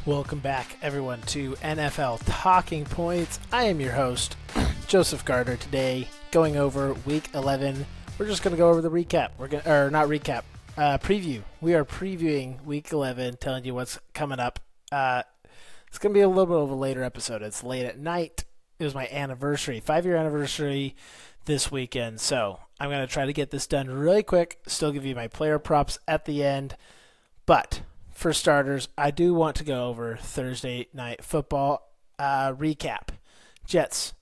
Welcome back, everyone, to NFL Talking Points. I am your host, Joseph Gardner. Today, going over Week 11. We're just going to go over the recap. Preview. We are previewing Week 11, telling you what's coming up. It's going to be a little bit of a later episode. It's late at night. It was my anniversary, 5-year anniversary this weekend. So I'm going to try to get this done really quick, still give you my player props at the end. But for starters, I do want to go over Thursday Night Football recap. Jets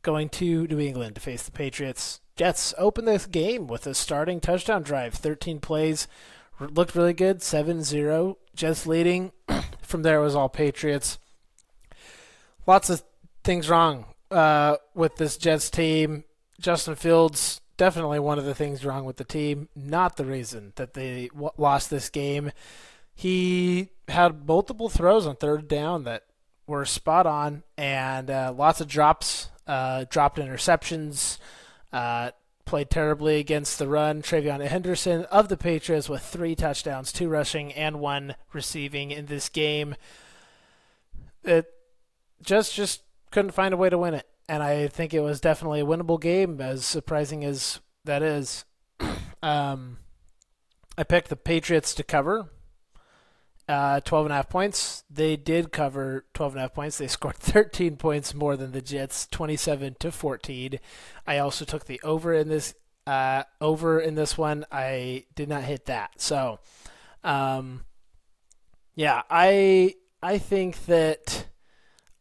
going to New England to face the Patriots. Jets open this game with a starting touchdown drive. 13 plays. Looked really good. 7-0. Jets leading. From there, it was all Patriots. Lots of things wrong with this Jets team. Justin Fields, definitely one of the things wrong with the team. Not the reason that they lost this game. He had multiple throws on third down that were spot on, and lots of drops, dropped interceptions, played terribly against the run. Travion Henderson of the Patriots with 3 touchdowns, 2 rushing and 1 receiving in this game. It just couldn't find a way to win it, and I think it was definitely a winnable game, as surprising as that is. I picked the Patriots to cover 12.5 points. They did cover 12.5 points. They scored 13 points more than the Jets, 27-14. I also took the over in this one. I did not hit that. So, I think that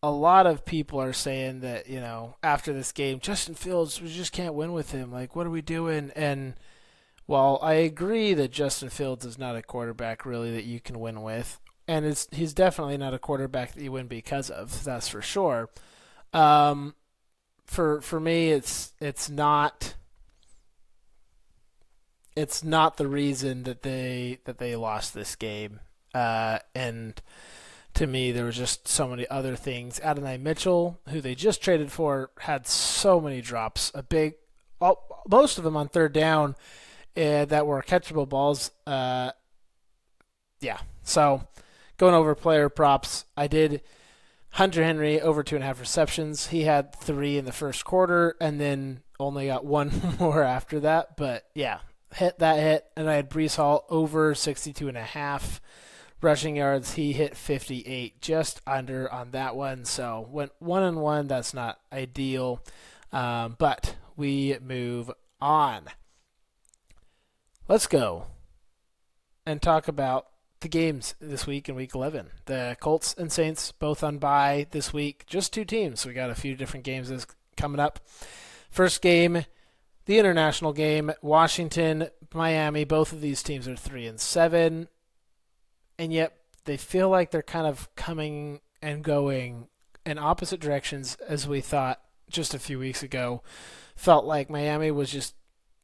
a lot of people are saying that, after this game, Justin Fields, we just can't win with him. Like, what are we doing? And while I agree that Justin Fields is not a quarterback really that you can win with, and he's definitely not a quarterback that you win because of, that's for sure. For me, it's not the reason that they lost this game. And to me, there was just so many other things. Adonai Mitchell, who they just traded for, had so many drops. Most of them on third down. That were catchable balls. So going over player props, I did Hunter Henry over 2.5 receptions. He had 3 in the first quarter and then only got 1 more after that. But yeah, hit. And I had Breece Hall over 62.5 rushing yards. He hit 58, just under on that one. So went 1-1. That's not ideal. But we move on. Let's go and talk about the games this week in Week 11. The Colts and Saints both on bye this week. Just 2 teams, so we got a few different games coming up. First game, the international game, Washington, Miami. Both of these teams are 3-7, and yet they feel like they're kind of coming and going in opposite directions as we thought just a few weeks ago. Felt like Miami was just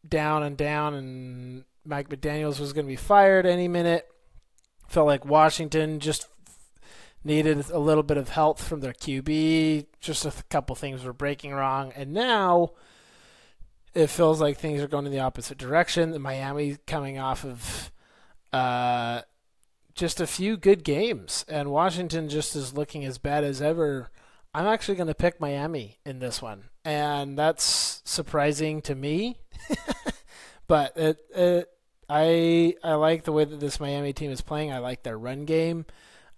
down, and Mike McDaniels was going to be fired any minute. Felt like Washington just needed a little bit of help from their QB. Just a couple things were breaking wrong. And now it feels like things are going in the opposite direction. The Miami coming off of just a few good games. And Washington just is looking as bad as ever. I'm actually going to pick Miami in this one. And that's surprising to me. But I like the way that this Miami team is playing. I like their run game.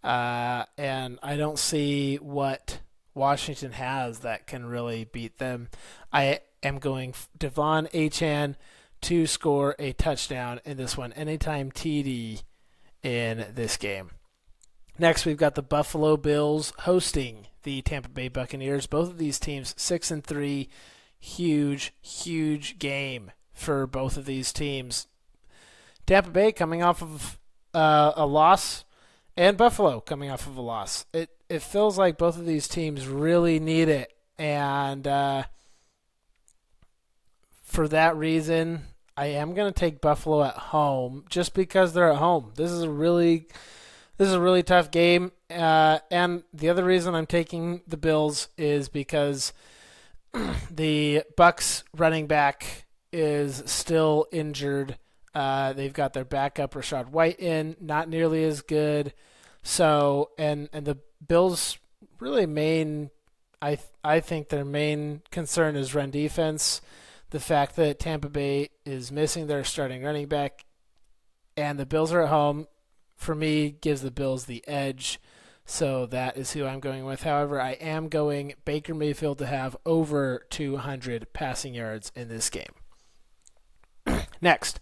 And I don't see what Washington has that can really beat them. I am going Devon Achane to score a touchdown in this one. Anytime TD in this game. Next, we've got the Buffalo Bills hosting the Tampa Bay Buccaneers. Both of these teams 6-3. Huge game for both of these teams. Tampa Bay coming off of a loss, and Buffalo coming off of a loss. It feels like both of these teams really need it, and for that reason, I am going to take Buffalo at home just because they're at home. This is a really tough game, and the other reason I'm taking the Bills is because the Bucs running back is still injured. They've got their backup Rashad White in, not nearly as good. So and the Bills really I think their main concern is run defense. The fact that Tampa Bay is missing their starting running back and the Bills are at home, for me, gives the Bills the edge. So that is who I'm going with. However, I am going Baker Mayfield to have over 200 passing yards in this game. Next,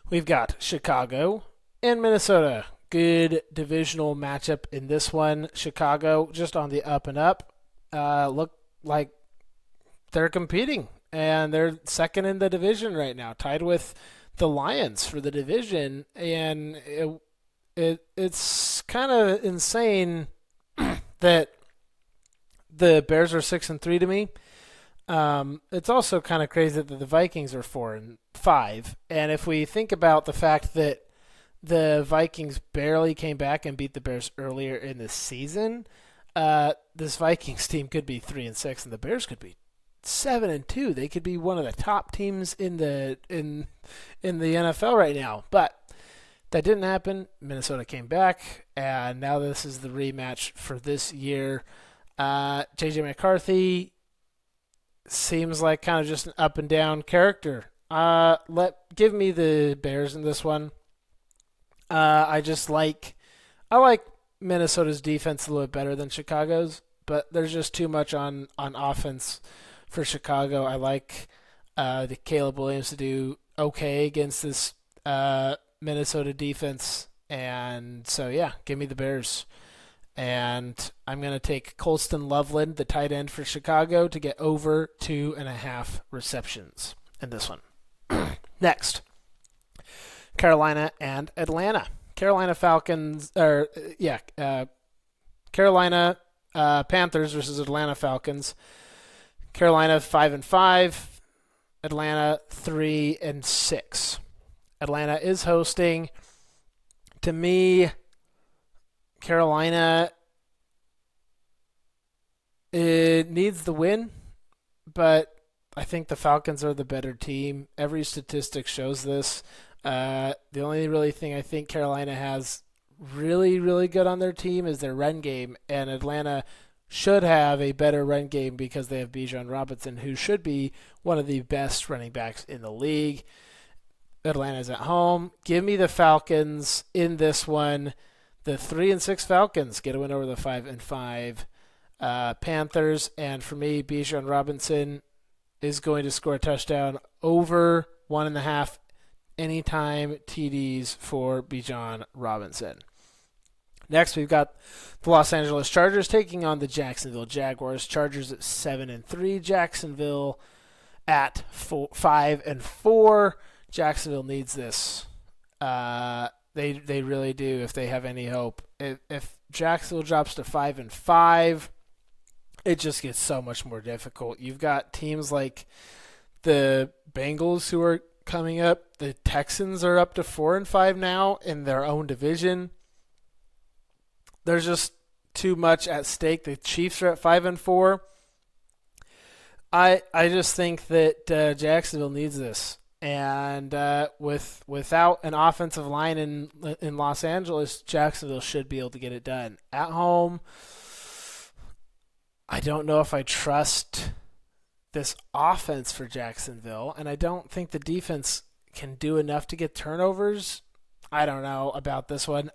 we've got Chicago and Minnesota. Good divisional matchup in this one. Chicago just on the up and up. Look like they're competing, and they're second in the division right now, tied with the Lions for the division. And it's kind of insane that the Bears are 6-3 to me. It's also kind of crazy that the Vikings are 4-5. And if we think about the fact that the Vikings barely came back and beat the Bears earlier in the season, this Vikings team could be 3-6, and the Bears could be 7-2. They could be one of the top teams in the NFL right now. But that didn't happen. Minnesota came back, and now this is the rematch for this year. J.J. McCarthy seems like kind of just an up and down character. Give me the Bears in this one. I like Minnesota's defense a little bit better than Chicago's, but there's just too much on offense for Chicago. I like the Caleb Williams to do okay against this Minnesota defense, and so yeah, give me the Bears. And I'm going to take Colston Loveland, the tight end for Chicago, to get over 2.5 receptions in this one. Next, Carolina and Atlanta. Carolina Panthers versus Atlanta Falcons. Carolina 5-5, Atlanta 3-6. Atlanta is hosting. To me, Carolina, it needs the win, but I think the Falcons are the better team. Every statistic shows this. The only really thing I think Carolina has really, really good on their team is their run game, and Atlanta should have a better run game because they have Bijan Robinson, who should be one of the best running backs in the league. Atlanta's at home. Give me the Falcons in this one. The 3-6 Falcons get a win over the 5-5 Panthers, and for me, Bijan Robinson is going to score a touchdown over 1.5 anytime TDs for Bijan Robinson. Next, we've got the Los Angeles Chargers taking on the Jacksonville Jaguars. Chargers at 7-3. Jacksonville at 5-4. Jacksonville needs this. They really do if they have any hope. If Jacksonville drops to 5-5, it just gets so much more difficult. You've got teams like the Bengals who are coming up. The Texans are up to 4-5 now in their own division. There's just too much at stake. The Chiefs are at 5-4. I just think that Jacksonville needs this. And without an offensive line in Los Angeles, Jacksonville should be able to get it done. At home, I don't know if I trust this offense for Jacksonville, and I don't think the defense can do enough to get turnovers. I don't know about this one.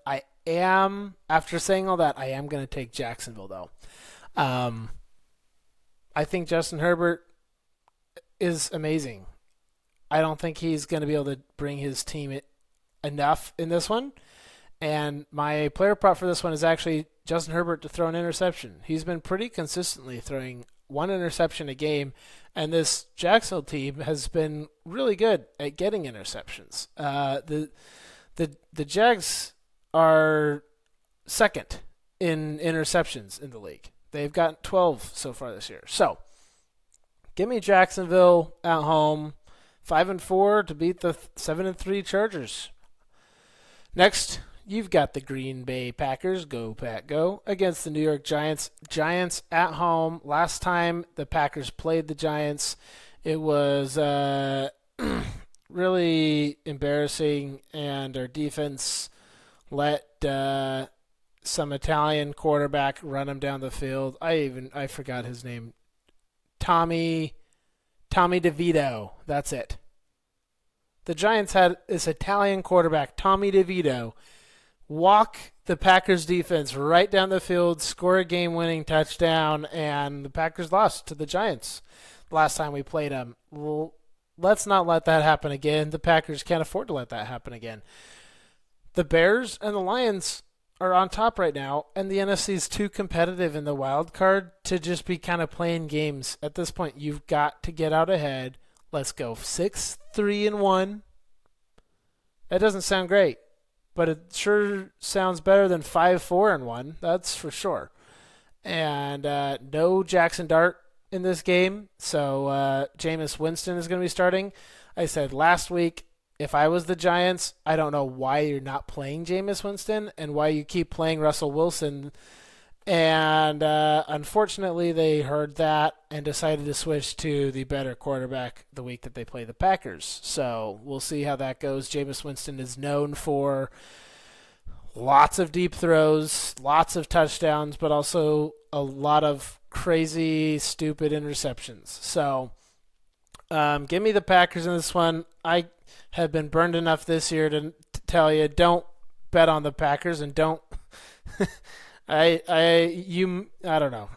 After saying all that, I am going to take Jacksonville, though. I think Justin Herbert is amazing. I don't think he's going to be able to bring his team enough in this one. And my player prop for this one is actually Justin Herbert to throw an interception. He's been pretty consistently throwing one interception a game, and this Jacksonville team has been really good at getting interceptions. The Jags are second in interceptions in the league. They've got 12 so far this year. So, give me Jacksonville at home. 5-4 to beat the 7-3 Chargers. Next, you've got the Green Bay Packers, go Pack go, against the New York Giants. Giants at home. Last time the Packers played the Giants, it was really embarrassing, and our defense let some Italian quarterback run him down the field. I forgot his name. Tommy DeVito. That's it. The Giants had this Italian quarterback, Tommy DeVito, walk the Packers defense right down the field, score a game-winning touchdown, and the Packers lost to the Giants last time we played them. Well, let's not let that happen again. The Packers can't afford to let that happen again. The Bears and the Lions are on top right now, and the NFC is too competitive in the wild card to just be kind of playing games. At this point, you've got to get out ahead. Let's go 6-3-1. That doesn't sound great, but it sure sounds better than 5-4-1. That's for sure. And no Jackson Dart in this game, so Jameis Winston is going to be starting. I said last week, if I was the Giants, I don't know why you're not playing Jameis Winston and why you keep playing Russell Wilson. And unfortunately, they heard that and decided to switch to the better quarterback the week that they play the Packers. So we'll see how that goes. Jameis Winston is known for lots of deep throws, lots of touchdowns, but also a lot of crazy, stupid interceptions. So give me the Packers in this one. I have been burned enough this year to tell you, don't bet on the Packers and don't I don't know.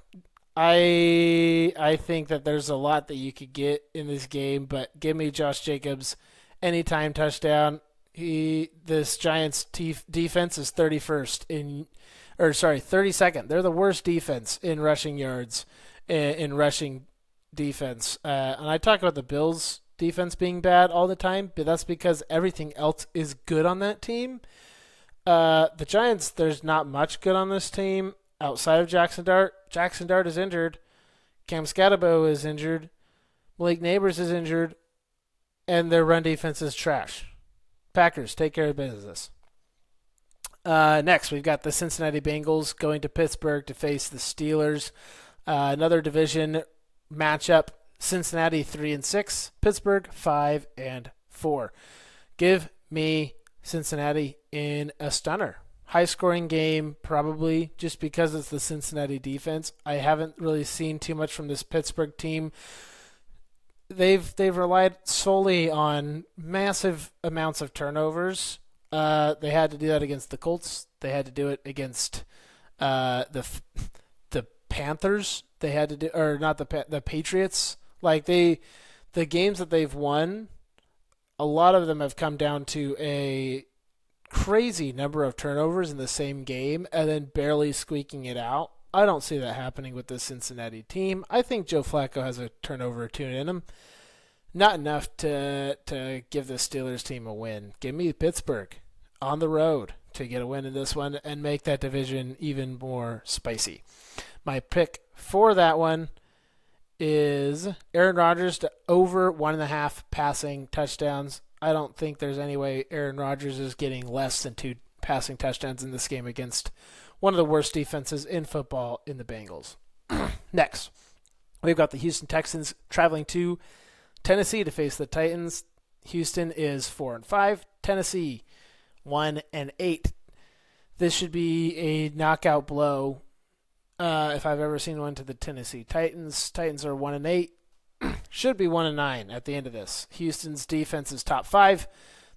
I think that there's a lot that you could get in this game, but give me Josh Jacobs anytime touchdown. This Giants defense is 32nd. They're the worst defense in rushing yards, in rushing defense. And I talk about the Bills defense being bad all the time, but that's because everything else is good on that team. The Giants, there's not much good on this team outside of Jackson Dart. Jackson Dart is injured. Cam Scatterbo is injured. Malik Neighbors is injured. And their run defense is trash. Packers, take care of business. Next, we've got the Cincinnati Bengals going to Pittsburgh to face the Steelers. Another division matchup. Cincinnati 3-6. Pittsburgh 5-4. Give me Cincinnati in a stunner. High scoring game, probably, just because it's the Cincinnati defense. I haven't really seen too much from this Pittsburgh team. They've relied solely on massive amounts of turnovers. They had to do that against the Colts. They had to do it against the Panthers. They had to do, or not the Patriots. Like the games that they've won, a lot of them have come down to a crazy number of turnovers in the same game and then barely squeaking it out. I don't see that happening with this Cincinnati team. I think Joe Flacco has a turnover or two in him. Not enough to give the Steelers team a win. Give me Pittsburgh on the road to get a win in this one and make that division even more spicy. My pick for that one is Aaron Rodgers to over 1.5 passing touchdowns. I don't think there's any way Aaron Rodgers is getting less than 2 passing touchdowns in this game against one of the worst defenses in football in the Bengals. Next, we've got the Houston Texans traveling to Tennessee to face the Titans. Houston is 4-5. Tennessee 1-8. This should be a knockout blow if I've ever seen one to the Tennessee Titans. Titans are 1-8. Should be 1-9 at the end of this. Houston's defense is top 5.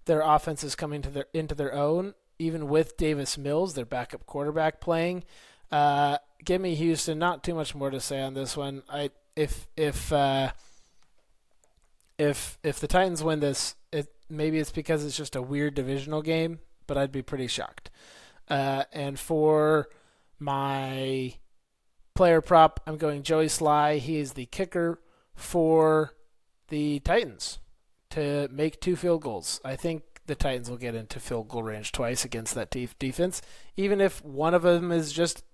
Their offense is coming into their own, even with Davis Mills, their backup quarterback, playing. Give me Houston. Not too much more to say on this one. If the Titans win this, maybe it's because it's just a weird divisional game, but I'd be pretty shocked. And for my player prop, I'm going Joey Sly. He is the kicker for the Titans to make 2 field goals. I think the Titans will get into field goal range twice against that defense, even if one of them is just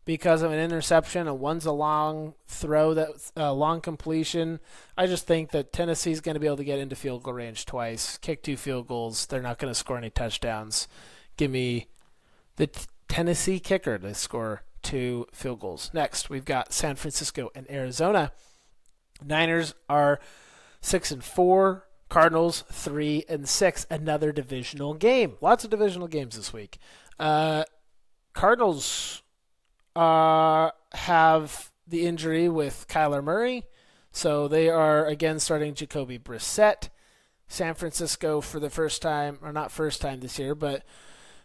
because of an interception and one's a long throw, that's a long completion. I just think that Tennessee's going to be able to get into field goal range twice, kick 2 field goals. They're not going to score any touchdowns. Give me the Tennessee kicker to score 2 field goals. Next, we've got San Francisco and Arizona. Niners are 6-4. Cardinals 3-6. Another divisional game. Lots of divisional games this week. Cardinals have the injury with Kyler Murray, so they are again starting Jacoby Brissett. San Francisco, for the first time, or not first time this year, but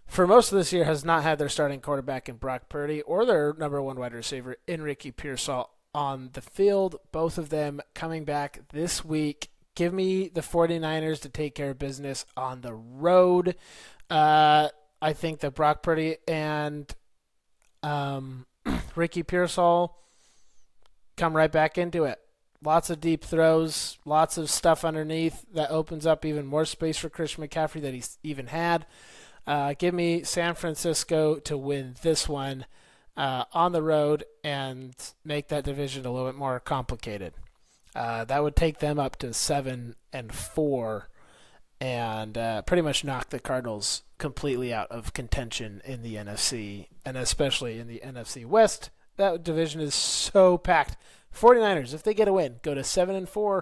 for most of this year, has not had their starting quarterback in Brock Purdy or their number one wide receiver, Enrique Pearsall, on the field. Both of them coming back this week. Give me the 49ers to take care of business on the road. I think that Brock Purdy and Ricky Pearsall come right back into it. Lots of deep throws, lots of stuff underneath that opens up even more space for Christian McCaffrey than he's even had. Give me San Francisco to win this one on the road and make that division a little bit more complicated. That would take them up to 7-4 and pretty much knock the Cardinals completely out of contention in the NFC, and especially in the NFC West. That division is so packed. 49ers, if they get a win, go to 7-4.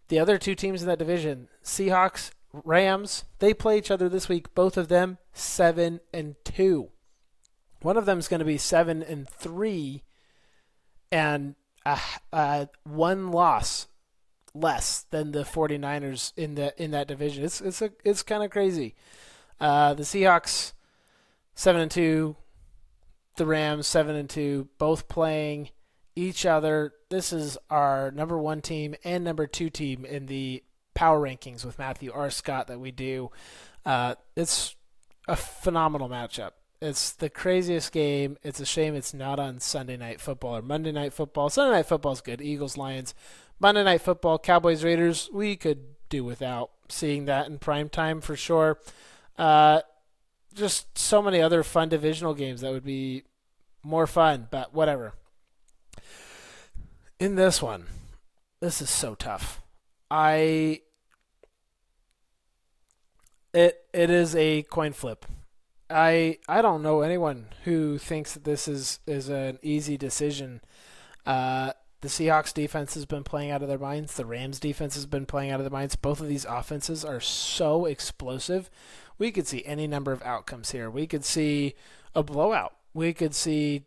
The other two teams in that division, Seahawks, Rams, they play each other this week. Both of them 7-2. One of them is going to be 7-3, and one loss less than the 49ers in that division. It's kind of crazy. The Seahawks 7-2, the Rams 7-2, both playing each other. This is our number one team and number two team in the power rankings with Matthew R. Scott that we do. It's a phenomenal matchup. It's the craziest game. It's a shame it's not on Sunday Night Football or Monday Night Football. Sunday Night Football is good. Eagles, Lions. Monday Night Football, Cowboys, Raiders. We could do without seeing that in prime time for sure. Just so many other fun divisional games that would be more fun, but whatever. In this one, this is so tough. It is a coin flip. I don't know anyone who thinks that this is an easy decision. The Seahawks defense has been playing out of their minds. The Rams defense has been playing out of their minds. Both of these offenses are so explosive. We could see any number of outcomes here. We could see a blowout. We could see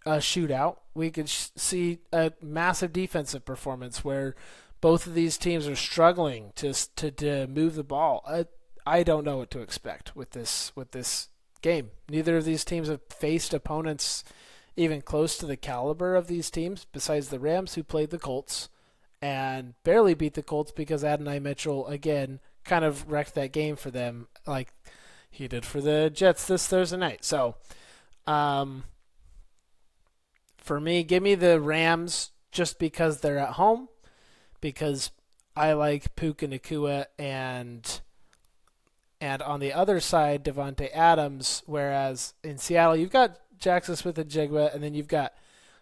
a shootout. We could see a massive defensive performance where both of these teams are struggling to move the ball. I don't know what to expect with this game. Neither of these teams have faced opponents even close to the caliber of these teams, besides the Rams, who played the Colts and barely beat the Colts because Adonai Mitchell, again, kind of wrecked that game for them like he did for the Jets this Thursday night. So, for me, give me the Rams just because they're at home, because I like Puka Nacua and on the other side, Devontae Adams, whereas in Seattle, you've got Jackson Smith-Njigba, and then you've got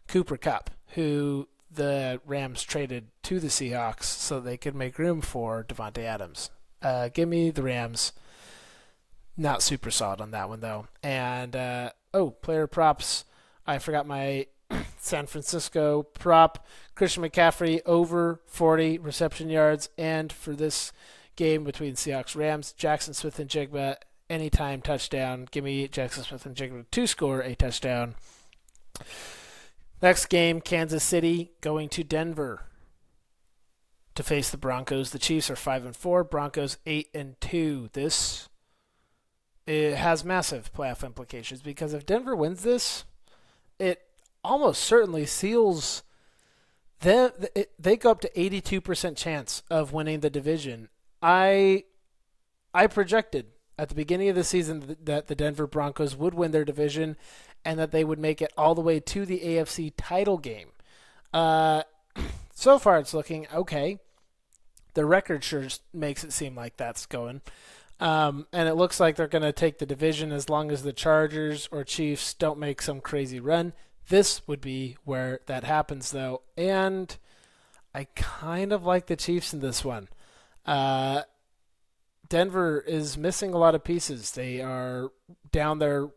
Cooper Kupp, who the Rams traded to the Seahawks so they could make room for Devontae Adams. Give me the Rams. Not super solid on that one, though. And, player props. I forgot my San Francisco prop. Christian McCaffrey over 40 reception yards. And for this game between Seahawks Rams, Jackson Smith-Njigba anytime touchdown. Give me Jackson Smith-Njigba to score a touchdown. Next game, Kansas City going to Denver to face the Broncos. The Chiefs are 5-4, Broncos 8-2. It has massive playoff implications because if Denver wins this, it almost certainly seals them. They go up to 82% chance of winning the division. I projected at the beginning of the season that the Denver Broncos would win their division and that they would make it all the way to the AFC title game. So far it's looking okay. The record sure makes it seem like that's going. And it looks like they're going to take the division as long as the Chargers or Chiefs don't make some crazy run. This would be where that happens, though. And I kind of like the Chiefs in this one. Denver is missing a lot of pieces. They are down their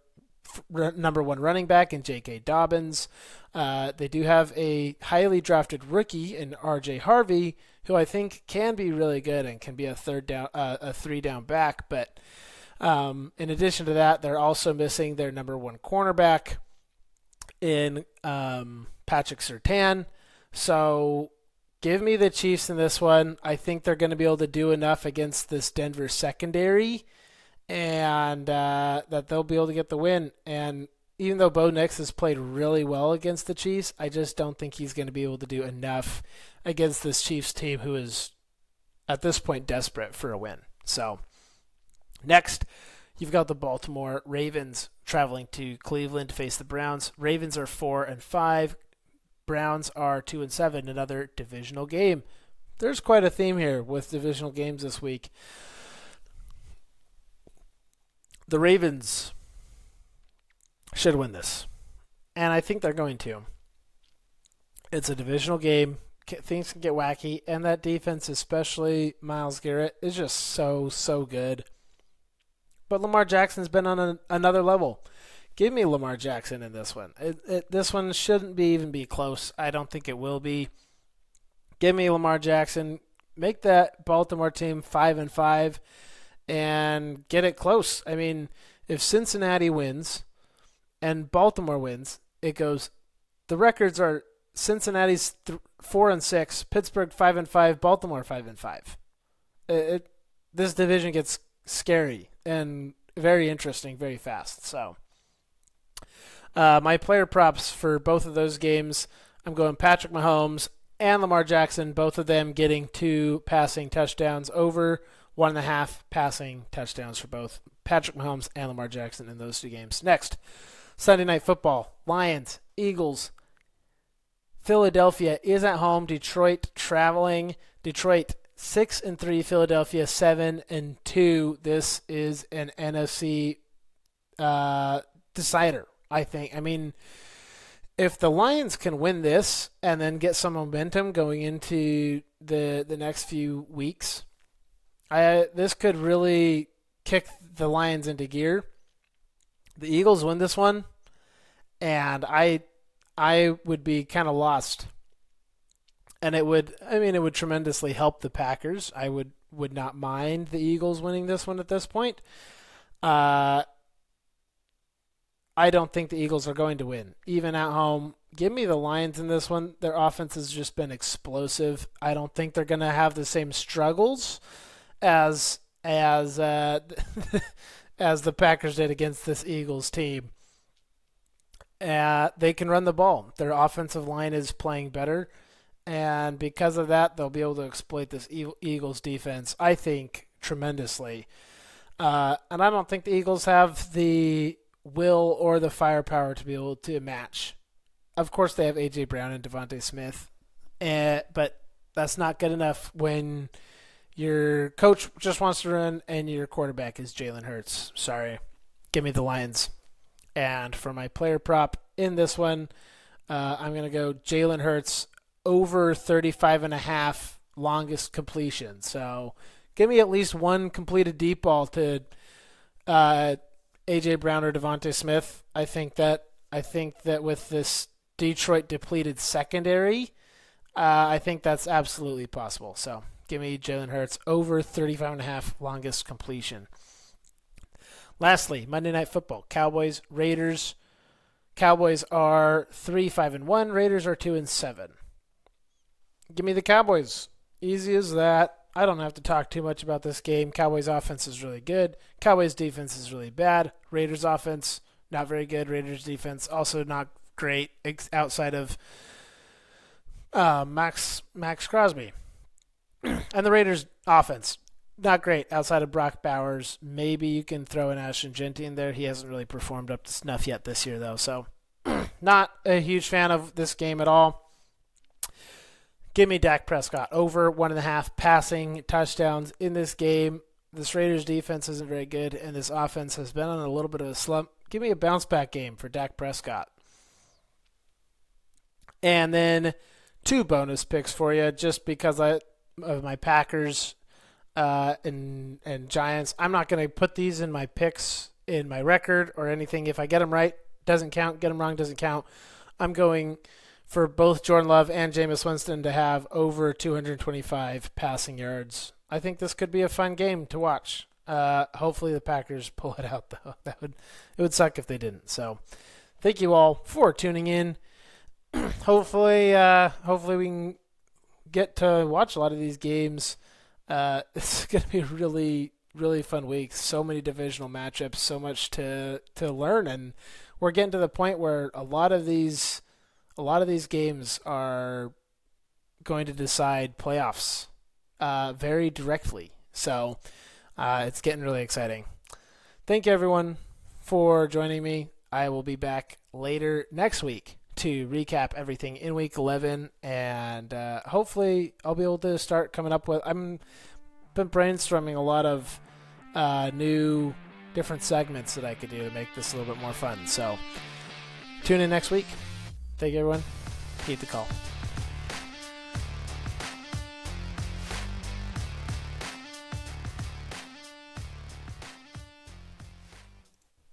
number one running back in J.K. Dobbins. They do have a highly drafted rookie in R.J. Harvey, who I think can be really good and can be a three down back. But In addition to that, they're also missing their number one cornerback in Patrick Surtain. So give me the Chiefs in this one. I think they're going to be able to do enough against this Denver secondary, and that they'll be able to get the win. And even though Bo Nix has played really well against the Chiefs, I just don't think he's going to be able to do enough against this Chiefs team who is, at this point, desperate for a win. So next, you've got the Baltimore Ravens traveling to Cleveland to face the Browns. Ravens are 4-5. Browns are 2-7. Another divisional game. There's quite a theme here with divisional games this week. The Ravens should win this, and I think they're going to. It's a divisional game. Things can get wacky, and that defense, especially Myles Garrett, is just so good. But Lamar Jackson's been on another level. Give me Lamar Jackson in this one. This one shouldn't even be close. I don't think it will be. Give me Lamar Jackson. Make that Baltimore team 5-5 and get it close. I mean, if Cincinnati wins and Baltimore wins, it goes. The records are Cincinnati's 4-6, Pittsburgh 5-5, Baltimore 5-5. This division gets scary and very interesting very fast. So my player props for both of those games, I'm going Patrick Mahomes and Lamar Jackson, both of them getting 2 passing touchdowns, over 1.5 passing touchdowns for both Patrick Mahomes and Lamar Jackson in those 2 games. Next, Sunday Night Football, Lions, Eagles. Philadelphia is at home. Detroit traveling. Detroit 6-3. Philadelphia 7-2. This is an NFC decider, I think. I mean, if the Lions can win this and then get some momentum going into the next few weeks, this could really kick the Lions into gear. The Eagles win this one, and I would be kind of lost. And it would tremendously help the Packers. I would not mind the Eagles winning this one at this point. I don't think the Eagles are going to win, even at home. Give me the Lions in this one. Their offense has just been explosive. I don't think they're going to have the same struggles as the Packers did against this Eagles team. They can run the ball. Their offensive line is playing better, and because of that, they'll be able to exploit this Eagles defense, I think, tremendously. And I don't think the Eagles have the will or the firepower to be able to match. Of course, they have A.J. Brown and Devontae Smith, but that's not good enough when your coach just wants to run and your quarterback is Jalen Hurts. Sorry. Give me the Lions. And for my player prop in this one, I'm going to go Jalen Hurts over 35.5 longest completion. So give me at least one completed deep ball to A.J. Brown or Devontae Smith. I think that with this Detroit depleted secondary, I think that's absolutely possible. So give me Jalen Hurts over 35.5 longest completion. Lastly, Monday Night Football, Cowboys, Raiders. Cowboys are 3-5-1. Raiders are 2-7. Give me the Cowboys. Easy as that. I don't have to talk too much about this game. Cowboys offense is really good. Cowboys defense is really bad. Raiders offense, not very good. Raiders defense also not great outside of Max Crosby. And the Raiders offense, not great outside of Brock Bowers. Maybe you can throw an Ashton Genty in there. He hasn't really performed up to snuff yet this year, though. So not a huge fan of this game at all. Give me Dak Prescott over 1.5 passing touchdowns in this game. This Raiders defense isn't very good, and this offense has been on a little bit of a slump. Give me a bounce-back game for Dak Prescott. And then 2 bonus picks for you just because of my Packers and Giants. I'm not going to put these in my picks in my record or anything. If I get them right, doesn't count. Get them wrong, doesn't count. I'm going for both Jordan Love and Jameis Winston to have over 225 passing yards. I think this could be a fun game to watch. Hopefully the Packers pull it out, though. It would suck if they didn't. So thank you all for tuning in. Hopefully we can get to watch a lot of these games. It's going to be a really, really fun week. So many divisional matchups, so much to learn, and we're getting to the point where a lot of these games are going to decide playoffs very directly. So it's getting really exciting. Thank you, everyone, for joining me. I will be back later next week to recap everything in Week 11, and hopefully I'll be able to start coming up with... I've been brainstorming a lot of new different segments that I could do to make this a little bit more fun. So tune in next week. Thank you, everyone. Keep the call.